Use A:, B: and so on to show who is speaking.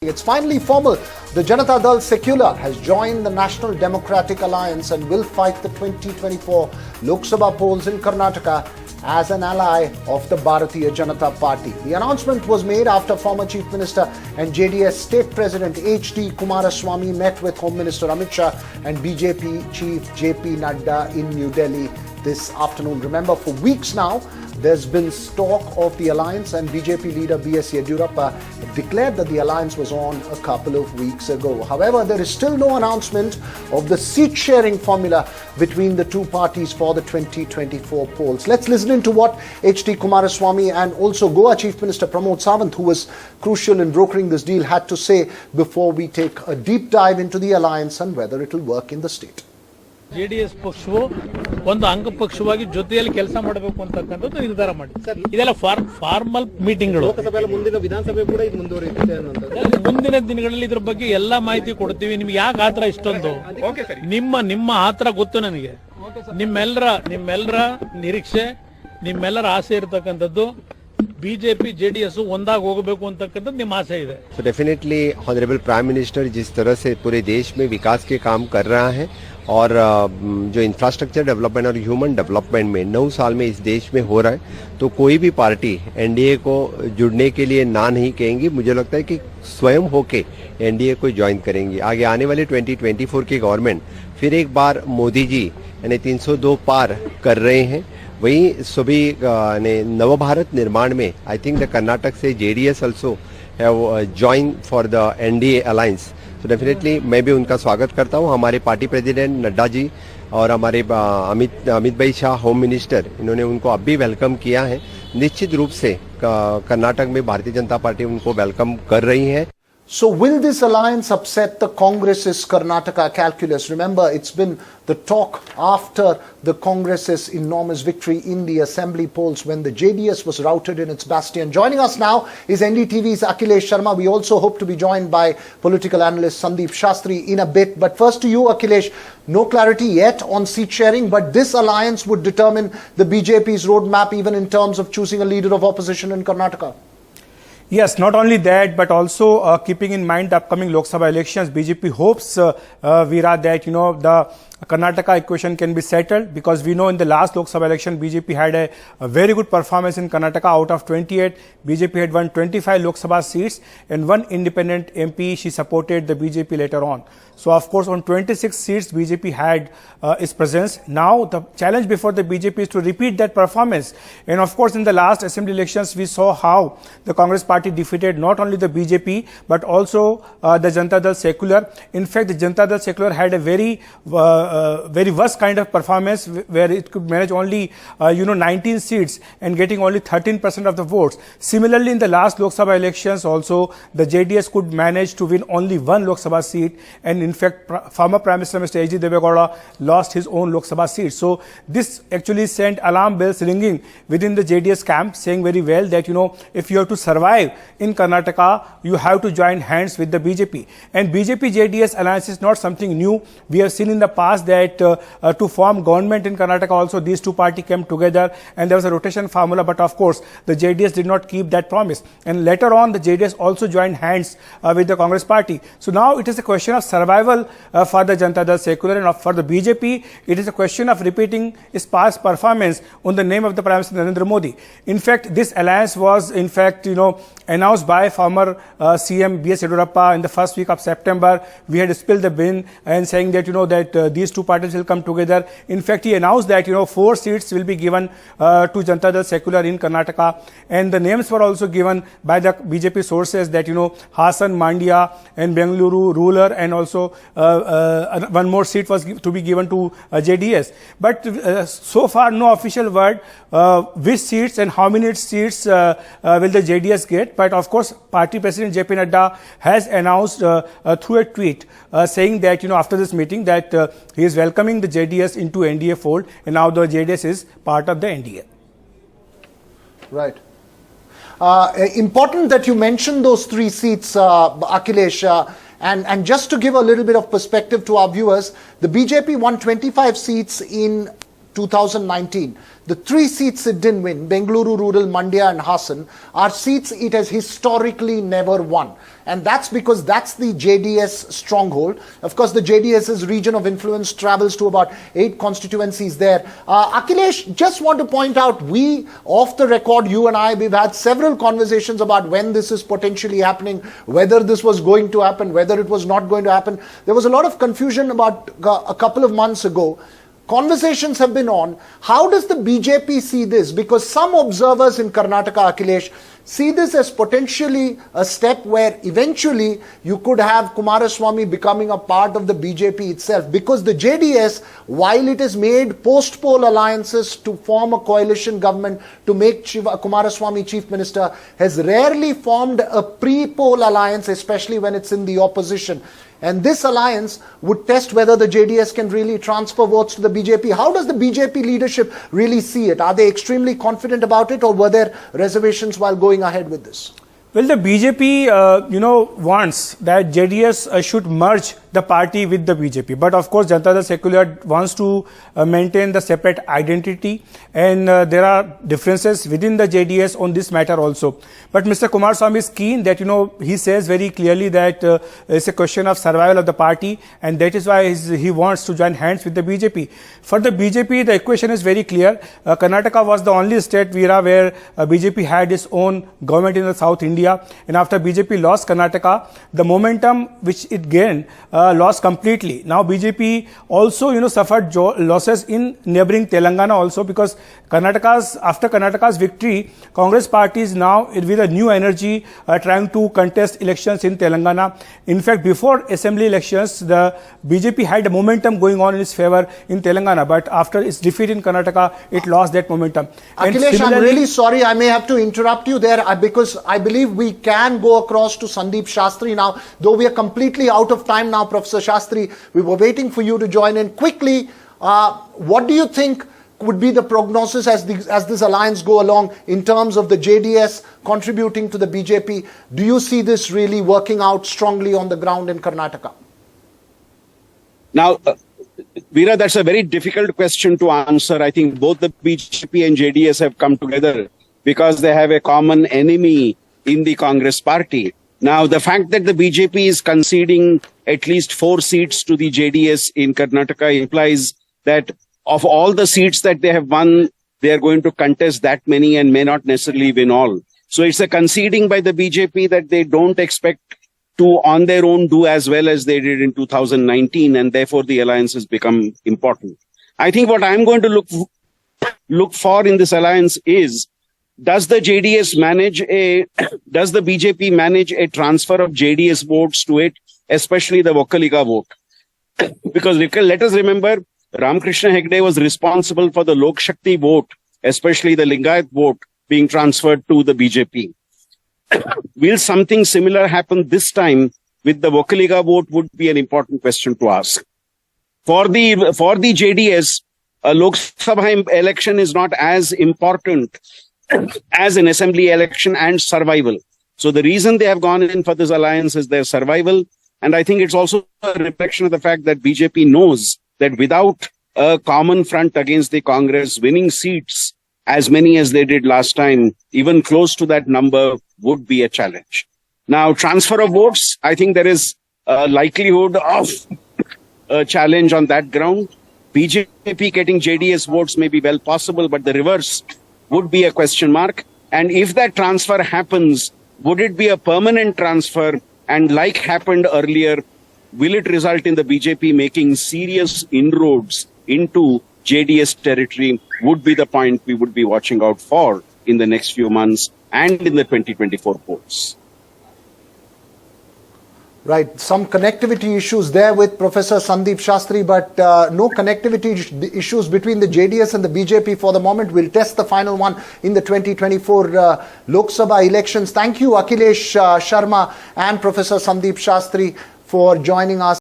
A: It's finally formal. The Janata Dal Secular has joined the National Democratic Alliance and will fight the 2024 Lok Sabha polls in Karnataka as an ally of the Bharatiya Janata Party. The announcement was made after former Chief Minister and JDS State President H.D. Kumaraswamy met with Home Minister Amit Shah and BJP Chief J.P. Nadda in New Delhi this afternoon. Remember, for weeks now, there's been talk of the alliance, and BJP leader B.S. Yediyurappa declared that the alliance was on a couple of weeks ago. However, there is still no announcement of the seat-sharing formula between the two parties for the 2024 polls. Let's listen into what H.D. Kumaraswamy and also Goa Chief Minister Pramod Sawant, who was crucial in brokering this deal, had to say before we take a deep dive into the alliance and whether it will work in the state.
B: JDS ಪಕ್ಷವು ಒಂದು ಅಂಗ ಪಕ್ಷವಾಗಿ ಜೊತೆಯಲ್ಲಿ ಕೆಲಸ ಮಾಡಬೇಕು ಅಂತಕ್ಕಂಥದ್ದು ನಿರ್ಧಾರ ಮಾಡಿ. ಇದೆಲ್ಲ ಫಾರ್ಮಲ್ ಮೀಟಿಂಗ್ಗಳು.
C: ಮುಂದಿನ ವಿಧಾನಸಭೆ ಕೂಡ ಇದು ಮುಂದುವರಿಯುತ್ತೆ ಅನ್ನುವಂಥದ್ದು.
B: ಮುಂದಿನ ದಿನಗಳಲ್ಲಿ ಇದ್ರ ಬಗ್ಗೆ ಎಲ್ಲಾ ಮಾಹಿತಿ ಕೊಡ್ತೀವಿ. ನಿಮ್ಗೆ ಯಾಕೆ ಆತರ ಇಷ್ಟೊಂದು ನಿಮ್ಮ ಆತರ ಗೊತ್ತು ನನಗೆ. ನಿಮ್ಮೆಲ್ಲರ ನಿರೀಕ್ಷೆ, ನಿಮ್ಮೆಲ್ಲರ ಆಸೆ ಇರತಕ್ಕಂಥದ್ದು बीजेपी जेडीएस ಒಂದಾಗಿ ಹೋಗಬೇಕು ಅಂತಕ್ಕಂಥದ್ದು ನಿಮ್ಮ ಆಸೆ ಇದೆ.
D: So definitely Honorable Prime Minister जिस तरह से पूरे देश में विकास के काम कर रहा है और जो इंफ्रास्ट्रक्चर डेवलपमेंट और ह्यूमन डेवलपमेंट में 9 साल में इस देश में हो रहा है, तो कोई भी पार्टी एनडीए को जुड़ने के लिए ना नहीं कहेंगी. मुझे लगता है कि स्वयं होके एनडीए को ज्वाइन करेंगी. आगे आने वाले 2024 की गवर्नमेंट फिर एक बार मोदी जी यानी 302 पार कर रहे हैं. वहीं सभी नव भारत निर्माण में आई थिंक द कर्नाटक से JDS also have join for the NDA alliance. तो डेफिनेटली मैं भी उनका स्वागत करता हूं. हमारे पार्टी प्रेसिडेंट नड्डा जी और हमारे अमित भाई शाह होम मिनिस्टर, इन्होंने उनको अब भी वेलकम किया है. निश्चित रूप से कर्नाटक में भारतीय जनता पार्टी उनको वेलकम कर रही है.
A: So will this alliance upset the Congress's Karnataka calculus? Remember, it's been the talk after the Congress's enormous victory in the assembly polls when the JDS was routed in its bastion. Joining us now is NDTV's Akhilesh Sharma. We also hope to be joined by political analyst Sandeep Shastri in a bit. But first to you, Akhilesh, no clarity yet on seat sharing, but this alliance would determine the BJP's roadmap even in terms of choosing a leader of opposition in Karnataka.
E: Yes, not only that, but also keeping in mind the upcoming Lok Sabha elections, BJP hopes, Veera, that, the Karnataka equation can be settled, because we know in the last Lok Sabha election, BJP had a very good performance in Karnataka. Out of 28, BJP had won 25 Lok Sabha seats, and one independent MP, she supported the BJP later on. So, of course, on 26 seats, BJP had its presence. Now, the challenge before the BJP is to repeat that performance. And, of course, in the last assembly elections, we saw how the Congress party defeated not only the BJP, but also the Janata Dal Secular. In fact, the Janata Dal Secular had a very worst kind of performance, where it could manage only 19 seats and getting only 13% of the votes. Similarly, in the last Lok Sabha elections also, the JDS could manage to win only one Lok Sabha seat, and in fact former Prime Minister Mr. H.D. Devegowda lost his own Lok Sabha seat. So this actually sent alarm bells ringing within the JDS camp, saying very well that if you have to survive in Karnataka, you have to join hands with the BJP. And BJP JDS alliance is not something new. We have seen in the past that to form government in Karnataka also, these two parties came together and there was a rotation formula, but of course the JDS did not keep that promise, and later on the JDS also joined hands with the Congress party. So now it is a question of survival for the Janata Dal Secular, and for the BJP it is a question of repeating its past performance on the name of the Prime Minister Narendra Modi. In fact, this alliance was in fact announced by former CM B.S. Yediyurappa in the first week of September. We had spilled the bin and saying that that these two parties will come together. In fact, he announced that 4 seats will be given to Janata Dal Secular in Karnataka, and the names were also given by the BJP sources that Hasan, Mandya and Bengaluru ruler, and also one more seat was to be given to JDS. But so far no official word which seats and how many seats will the JDS get. But of course, party president JP Nadda has announced through a tweet saying that after this meeting that he is welcoming the JDS into NDA fold, and now the JDS is part of the NDA.
A: Right. Important that you mentioned those 3 seats, Akhilesh. And just to give a little bit of perspective to our viewers, the BJP won 25 seats in 2019, the 3 seats it didn't win, Bengaluru Rural, Mandya and Hassan, are seats it has historically never won. And that's because that's the JDS stronghold. Of course, the JDS's region of influence travels to about 8 constituencies there. Akhilesh, just want to point out, we, off the record, you and I, we've had several conversations about when this is potentially happening, whether this was going to happen, whether it was not going to happen. There was a lot of confusion about a couple of months ago. Conversations have been on. How does the BJP see this? Because some observers in Karnataka, Akhilesh, see this as potentially a step where eventually you could have Kumaraswamy becoming a part of the BJP itself. Because the JDS, while it has made post-poll alliances to form a coalition government to make Kumaraswamy chief minister, has rarely formed a pre-poll alliance, especially when it's in the opposition. And this alliance would test whether the JDS can really transfer votes to the BJP. How does the BJP leadership really see it? Are they extremely confident about it, or were there reservations while going ahead with this?
E: Well, the BJP, wants that JDS should merge the party with the BJP. But of course, Janata Dal Secular wants to maintain the separate identity, and there are differences within the JDS on this matter also. But Mr. Kumaraswamy is keen that, he says very clearly that it's a question of survival of the party, and that is why he wants to join hands with the BJP. For the BJP, the equation is very clear. Karnataka was the only state, Veera, where BJP had its own government in the South India. And after BJP lost Karnataka, the momentum which it gained lost completely. Now BJP also, suffered losses in neighboring Telangana also, because after Karnataka's victory, Congress party is now with a new energy trying to contest elections in Telangana. In fact, before assembly elections, the BJP had a momentum going on in its favor in Telangana, but after its defeat in Karnataka, it lost that momentum.
A: Akhilesh, I'm really sorry, I may have to interrupt you there, because I believe we can go across to Sandeep Shastri now, though we are completely out of time now, Professor Shastri. We were waiting for you to join in. Quickly, what do you think would be the prognosis as this alliance go along in terms of the JDS contributing to the BJP? Do you see this really working out strongly on the ground in Karnataka?
F: Now, Veera, that's a very difficult question to answer. I think both the BJP and JDS have come together because they have a common enemy in the Congress party. Now, the fact that the BJP is conceding at least 4 seats to the JDS in Karnataka implies that of all the seats that they have won, they are going to contest that many and may not necessarily win all. So it's a conceding by the BJP that they don't expect to on their own do as well as they did in 2019, and therefore the alliance has become important. I think what I'm going to look for in this alliance is, does the BJP manage a transfer of JDS votes to it, especially the Vokkaliga vote? Because let us remember, Ramakrishna Hegde was responsible for the Lok Shakti vote, especially the Lingayat vote, being transferred to the BJP. Will something similar happen this time with the Vokkaliga vote would be an important question to ask. For the JDS, a Lok Sabha election is not as important as an assembly election and survival. So the reason they have gone in for this alliance is their survival. And I think it's also a reflection of the fact that BJP knows that without a common front against the Congress, winning seats as many as they did last time, even close to that number, would be a challenge. Now, transfer of votes, I think there is a likelihood of a challenge on that ground. BJP getting JDS votes may be well possible, but the reverse would be a question mark. And if that transfer happens, would it be a permanent transfer? And like happened earlier, will it result in the BJP making serious inroads into JDS territory? Would be the point we would be watching out for in the next few months and in the 2024 polls.
A: Right, some connectivity issues there with Professor Sandeep Shastri, but no connectivity issues between the JDS and the BJP for the moment. We'll test the final one in the 2024 Lok Sabha elections. Thank you, Akhilesh Sharma and Professor Sandeep Shastri, for joining us.